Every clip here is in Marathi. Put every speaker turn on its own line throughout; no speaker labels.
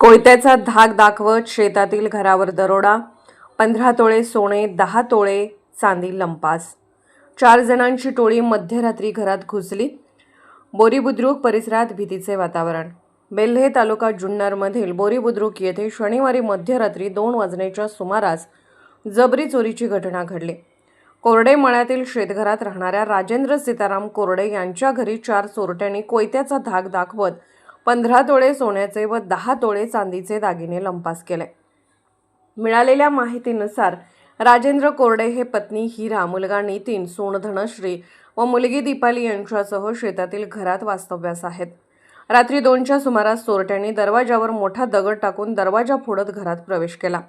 कोयत्याचा धाक दाखवत शेतातील घरावर दरोडा, 15 तोळे सोने, 10 तोळे चांदी लंपास. 4 जणांची टोळी मध्यरात्री घरात घुसली. बोरी बुद्रुक परिसरात भीतीचे वातावरण. बेल्हे तालुका जुन्नरमधील बोरी बुद्रुक येथे शनिवारी मध्यरात्री 2 वाजण्याच्या सुमारास जबरी चोरीची घटना घडली. कोरडे मळ्यातील शेतघरात राहणाऱ्या राजेंद्र सीताराम कोरडे यांच्या घरी 4 चोरट्यांनी कोयत्याचा धाक दाखवत 15 तोळे सोन्याचे व 10 तोळे चांदीचे दागिने लंपास केले. मिळालेल्या माहितीनुसार राजेंद्र कोरडे हे पत्नी हिरा, मुलगा नितीन, सून धनश्री व मुलगी दीपाली यांच्यासह शेतातील घरात वास्तव्यास आहेत. रात्री 2च्या सुमारास चोरट्यांनी दरवाजावर मोठा दगड टाकून दरवाजा फोडत घरात प्रवेश केला.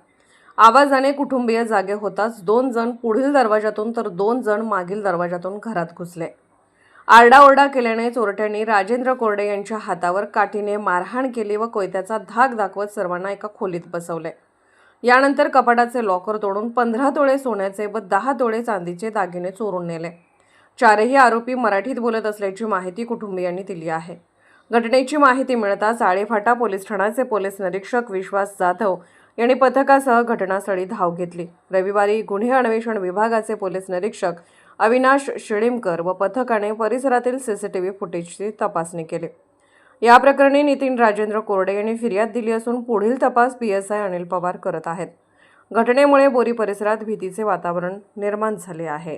आवाजाने कुटुंबीय जागे होताच 2 जण पुढील दरवाजातून तर 2 जण मागील दरवाजातून घरात घुसले. आरडाओरडा केल्याने चोरट्यांनी राजेंद्र कोरडे यांच्या हातावर काठीने मारहाण केली व कोयत्याचा धाक दाखवत सर्वांना एका खोलीत बसवले. यानंतर कपाटाचे लॉकर तोडून 15 तोळे सोन्याचे व 10 तोळे चांदीचे दागिने चोरून नेले. 4ही आरोपी मराठीत बोलत असल्याची माहिती कुटुंबियांनी दिली आहे. घटनेची माहिती मिळताच आळेफाटा पोलीस ठाण्याचे पोलीस निरीक्षक विश्वास जाधव यांनी पथकासह घटनास्थळी धाव घेतली. रविवारी गुन्हे अन्वेषण विभागाचे पोलीस निरीक्षक अविनाश शिळीमकर व पथकाने परिसरातील सीसीटीव्ही फुटेजची तपासणी केली. या प्रकरणी नितीन राजेंद्र कोरडे यांनी फिर्याद दिली असून पुढील तपास PSI अनिल पवार करत आहेत. घटनेमुळे बोरी परिसरात भीतीचे वातावरण निर्माण झाले आहे.